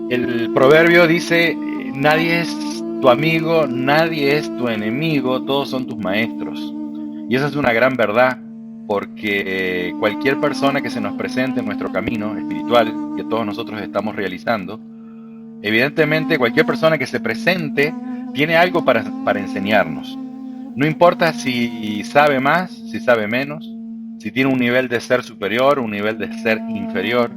El proverbio dice, nadie es tu amigo, nadie es tu enemigo, todos son tus maestros. Y esa es una gran verdad, porque cualquier persona que se nos presente en nuestro camino espiritual, que todos nosotros estamos realizando, evidentemente cualquier persona que se presente tiene algo para enseñarnos. No importa si sabe más, si sabe menos, si tiene un nivel de ser superior, un nivel de ser inferior.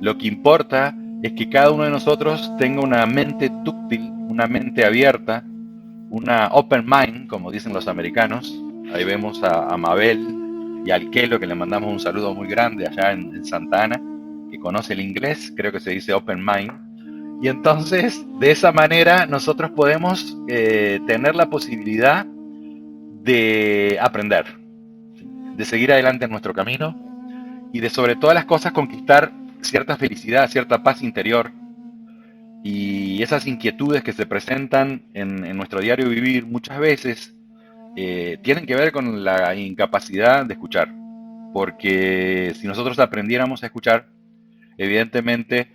Lo que importa es que cada uno de nosotros tenga una mente dúctil, una mente abierta, una open mind, como dicen los americanos. Ahí vemos a Mabel y al Kelo, que le mandamos un saludo muy grande allá en Santa Ana, que conoce el inglés, creo que se dice open mind. Y entonces, de esa manera, nosotros podemos tener la posibilidad de aprender, de seguir adelante en nuestro camino y de sobre todas las cosas conquistar cierta felicidad, cierta paz interior y esas inquietudes que se presentan en nuestro diario vivir muchas veces tienen que ver con la incapacidad de escuchar. Porque si nosotros aprendiéramos a escuchar, evidentemente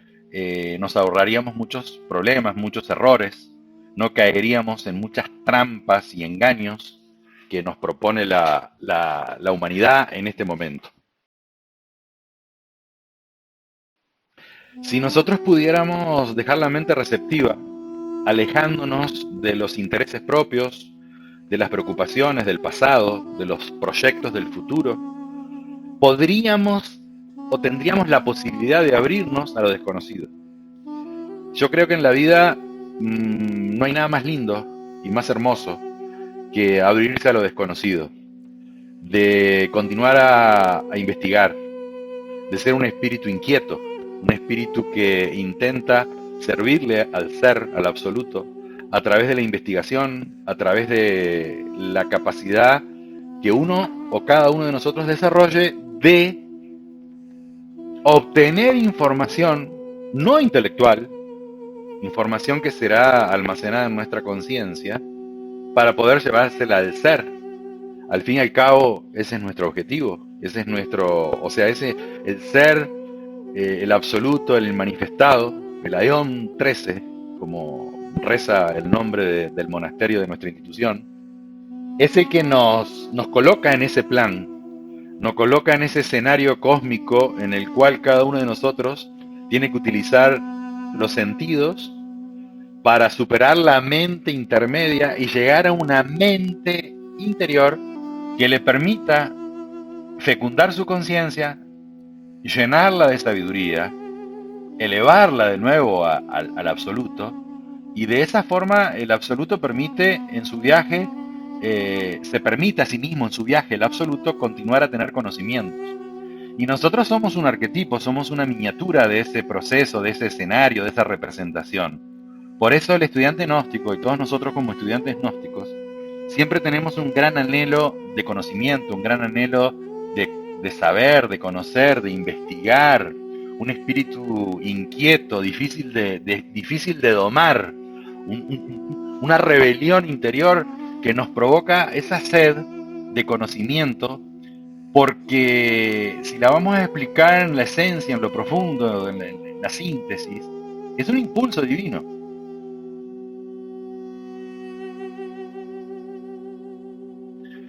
nos ahorraríamos muchos problemas, muchos errores, no caeríamos en muchas trampas y engaños que nos propone la humanidad en este momento. Si nosotros pudiéramos dejar la mente receptiva, alejándonos de los intereses propios, de las preocupaciones del pasado, de los proyectos del futuro, podríamos o tendríamos la posibilidad de abrirnos a lo desconocido. Yo creo que en la vida no hay nada más lindo y más hermoso que abrirse a lo desconocido, de continuar a investigar, de ser un espíritu inquieto, un espíritu que intenta servirle al ser, al absoluto, a través de la investigación, a través de la capacidad que uno o cada uno de nosotros desarrolle de obtener información no intelectual, información que será almacenada en nuestra conciencia, para poder llevársela al ser. Al fin y al cabo, ese es nuestro objetivo, ese es nuestro, o sea, ese, el ser, el absoluto, el manifestado, el Aion 13, como reza el nombre del monasterio de nuestra institución, es el que nos coloca en ese plan, nos coloca en ese escenario cósmico en el cual cada uno de nosotros tiene que utilizar los sentidos para superar la mente intermedia y llegar a una mente interior que le permita fecundar su conciencia, llenarla de sabiduría, elevarla de nuevo al absoluto, y de esa forma el absoluto permite en su viaje, se permite a sí mismo en su viaje el absoluto continuar a tener conocimientos. Y nosotros somos un arquetipo, somos una miniatura de ese proceso, de ese escenario, de esa representación. Por eso el estudiante gnóstico y todos nosotros como estudiantes gnósticos siempre tenemos un gran anhelo de conocimiento, un gran anhelo de saber, de conocer, de investigar, un espíritu inquieto, difícil de domar, una rebelión interior que nos provoca esa sed de conocimiento, porque si la vamos a explicar en la esencia, en lo profundo, en la síntesis, es un impulso divino.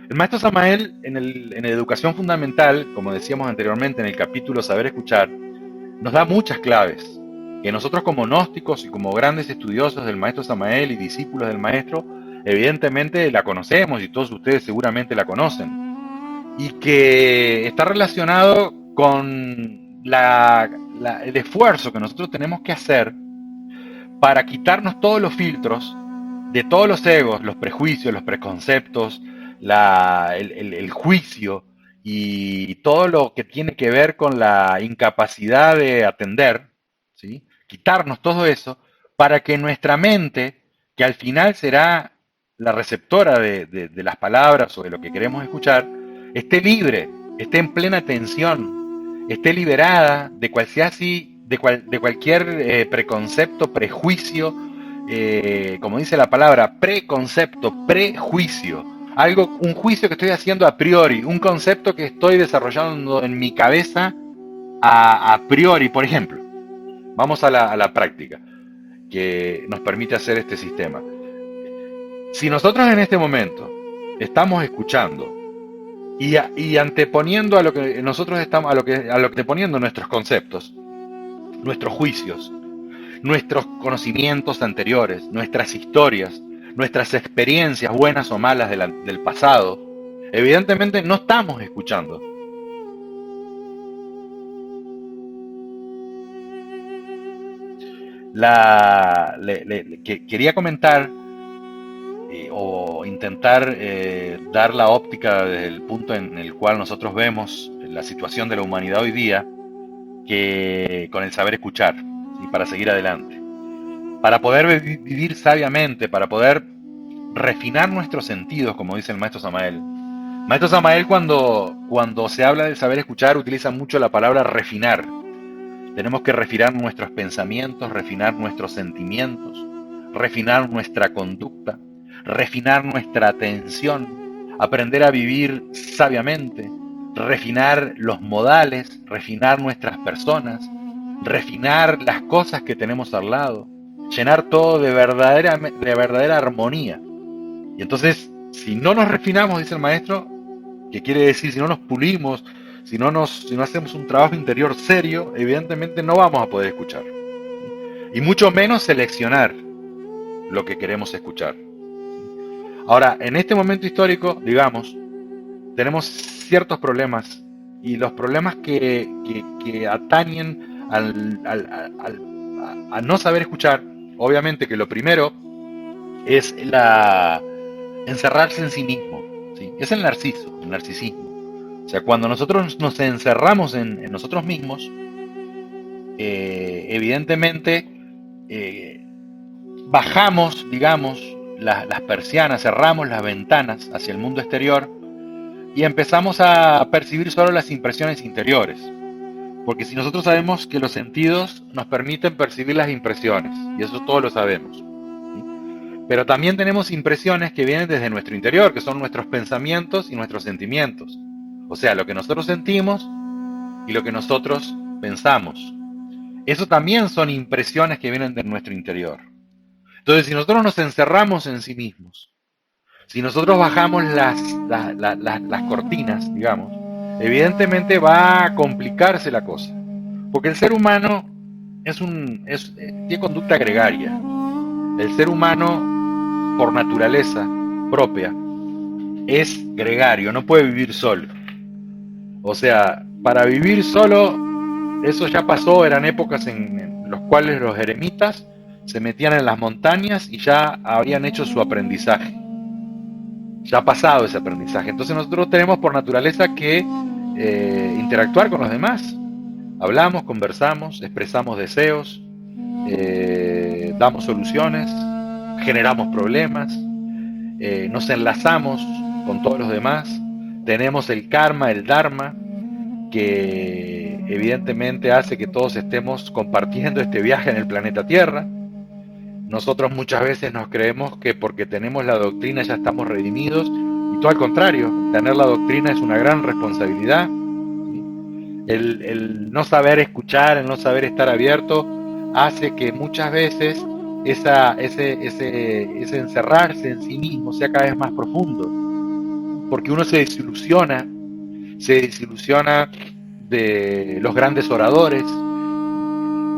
El maestro Samael en Educación Fundamental, como decíamos anteriormente en el capítulo Saber Escuchar, nos da muchas claves que nosotros como gnósticos y como grandes estudiosos del maestro Samael y discípulos del maestro, evidentemente la conocemos y todos ustedes seguramente la conocen, y que está relacionado con el esfuerzo que nosotros tenemos que hacer para quitarnos todos los filtros de todos los egos, los prejuicios, los preconceptos, el juicio y todo lo que tiene que ver con la incapacidad de atender, ¿sí? Quitarnos todo eso para que nuestra mente, que al final será la receptora de las palabras o de lo que queremos escuchar, esté libre, esté en plena atención, esté liberada de cualquier preconcepto, prejuicio, como dice la palabra, preconcepto, prejuicio. Algo, un juicio que estoy haciendo a priori, un concepto que estoy desarrollando en mi cabeza a priori. Por ejemplo, vamos a la práctica. que nos permite hacer este sistema. Si nosotros en este momento estamos escuchando y anteponiendo a lo que nosotros estamos, a lo que anteponiendo nuestros conceptos, nuestros juicios, nuestros conocimientos anteriores, nuestras historias, nuestras experiencias buenas o malas del pasado, evidentemente no estamos escuchando. Quería comentar o intentar dar la óptica desde el punto en el cual nosotros vemos la situación de la humanidad hoy día, que con el saber escuchar, ¿sí? Para seguir adelante, para poder vivir sabiamente, para poder refinar nuestros sentidos, como dice el maestro Samael. Maestro Samael, cuando se habla del saber escuchar, utiliza mucho la palabra refinar. Tenemos que refinar nuestros pensamientos, refinar nuestros sentimientos, refinar nuestra conducta, refinar nuestra atención, aprender a vivir sabiamente, refinar los modales, refinar nuestras personas, refinar las cosas que tenemos al lado, llenar todo de verdadera armonía. Y entonces, si no nos refinamos, dice el maestro, que quiere decir, si no nos pulimos, si no hacemos un trabajo interior serio, evidentemente no vamos a poder escuchar. Y mucho menos seleccionar lo que queremos escuchar. Ahora, en este momento histórico, digamos, tenemos ciertos problemas, y los problemas que atañen a no saber escuchar, obviamente que lo primero es encerrarse en sí mismo, ¿sí? Es el narcisismo. O sea, cuando nosotros nos encerramos en nosotros mismos, evidentemente bajamos, digamos, las persianas, cerramos las ventanas hacia el mundo exterior y empezamos a percibir solo las impresiones interiores. Porque si nosotros sabemos que los sentidos nos permiten percibir las impresiones, y eso todos lo sabemos, ¿sí? Pero también tenemos impresiones que vienen desde nuestro interior, que son nuestros pensamientos y nuestros sentimientos. O sea, lo que nosotros sentimos y lo que nosotros pensamos. Eso también son impresiones que vienen de nuestro interior. Entonces, si nosotros nos encerramos en sí mismos, si nosotros bajamos las cortinas, digamos, evidentemente va a complicarse la cosa. Porque el ser humano tiene conducta gregaria. El ser humano, por naturaleza propia, es gregario, no puede vivir solo. O sea, para vivir solo, eso ya pasó, eran épocas en las cuales los eremitas se metían en las montañas y ya habían hecho su aprendizaje. Ya ha pasado ese aprendizaje. Entonces nosotros tenemos por naturaleza que interactuar con los demás. Hablamos, conversamos, expresamos deseos, damos soluciones, generamos problemas, nos enlazamos con todos los demás. Tenemos el karma, el dharma, que evidentemente hace que todos estemos compartiendo este viaje en el planeta Tierra. Nosotros muchas veces nos creemos que porque tenemos la doctrina ya estamos redimidos, y todo al contrario, tener la doctrina es una gran responsabilidad. El no saber escuchar, el no saber estar abierto, hace que muchas veces ese encerrarse en sí mismo sea cada vez más profundo, porque uno se desilusiona de los grandes oradores,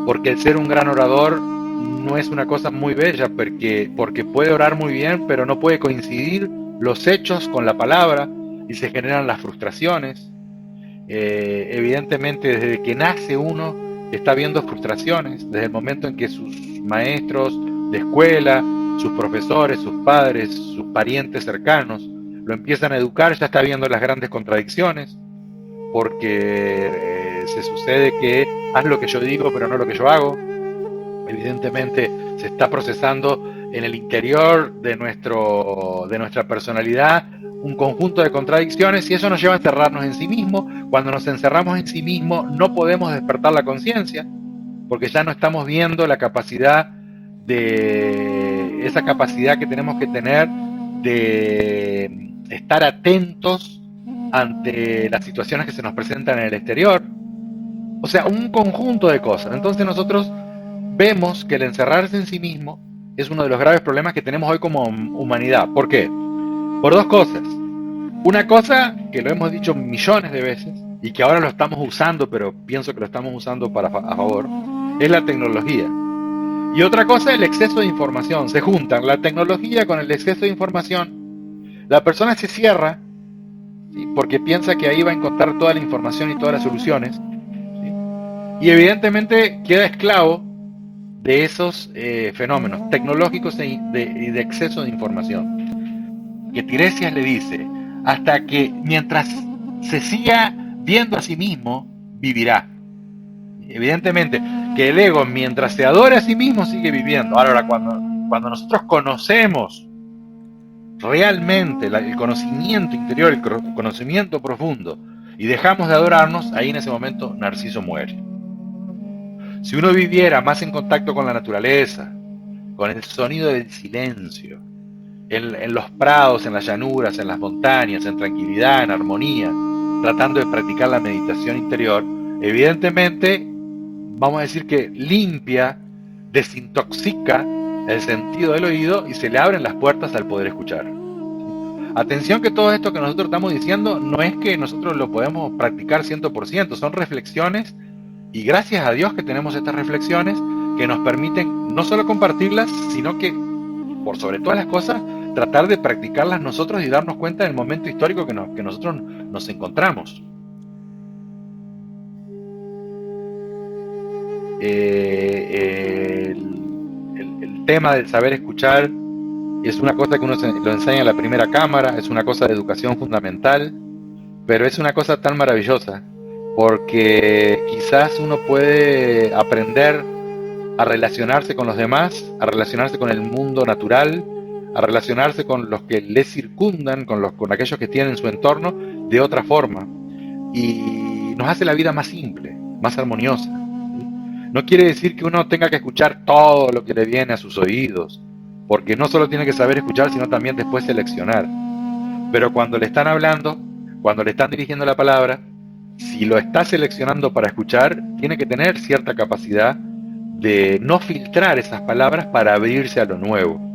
porque el ser un gran orador no es una cosa muy bella, porque puede orar muy bien, pero no puede coincidir los hechos con la palabra y se generan las frustraciones. Evidentemente, desde que nace uno está viendo frustraciones, desde el momento en que sus maestros de escuela, sus profesores, sus padres, sus parientes cercanos lo empiezan a educar, ya está viendo las grandes contradicciones, porque se sucede que haz lo que yo digo pero no lo que yo hago. Evidentemente se está procesando en el interior de nuestra personalidad un conjunto de contradicciones, y eso nos lleva a encerrarnos en sí mismo. Cuando nos encerramos en sí mismo no podemos despertar la conciencia, porque ya no estamos viendo la capacidad esa capacidad que tenemos que tener de estar atentos ante las situaciones que se nos presentan en el exterior. O sea, un conjunto de cosas. Entonces nosotros vemos que el encerrarse en sí mismo es uno de los graves problemas que tenemos hoy como humanidad. ¿Por qué? Por dos cosas. Una cosa que lo hemos dicho millones de veces y que ahora lo estamos usando, pero pienso que lo estamos usando a favor, es la tecnología. Y otra cosa, el exceso de información. Se juntan la tecnología con el exceso de información. La persona se cierra, ¿sí?, porque piensa que ahí va a encontrar toda la información y todas las soluciones, ¿sí?, y evidentemente queda esclavo de esos fenómenos tecnológicos y de exceso de información. Que Tiresias le dice, hasta que mientras se siga viendo a sí mismo, vivirá. Evidentemente que el ego, mientras se adora a sí mismo, sigue viviendo. Ahora, cuando nosotros conocemos realmente el conocimiento interior, el conocimiento profundo, y dejamos de adorarnos, ahí en ese momento Narciso muere. Si uno viviera más en contacto con la naturaleza, con el sonido del silencio, en los prados, en las llanuras, en las montañas, en tranquilidad, en armonía, tratando de practicar la meditación interior, evidentemente, vamos a decir que limpia, desintoxica el sentido del oído y se le abren las puertas al poder escuchar. Atención que todo esto que nosotros estamos diciendo no es que nosotros lo podemos practicar 100%, son reflexiones y gracias a Dios que tenemos estas reflexiones que nos permiten no solo compartirlas, sino que, por sobre todas las cosas, tratar de practicarlas nosotros y darnos cuenta del momento histórico que nosotros nos encontramos. El tema del saber escuchar es una cosa que uno lo enseña en la primera cámara, es una cosa de educación fundamental, pero es una cosa tan maravillosa, porque quizás uno puede aprender a relacionarse con los demás, a relacionarse con el mundo natural, a relacionarse con los que le circundan, con aquellos que tienen su entorno, de otra forma. Y nos hace la vida más simple, más armoniosa. No quiere decir que uno tenga que escuchar todo lo que le viene a sus oídos, porque no solo tiene que saber escuchar, sino también después seleccionar. Pero cuando le están hablando, cuando le están dirigiendo la palabra, si lo está seleccionando para escuchar, tiene que tener cierta capacidad de no filtrar esas palabras para abrirse a lo nuevo.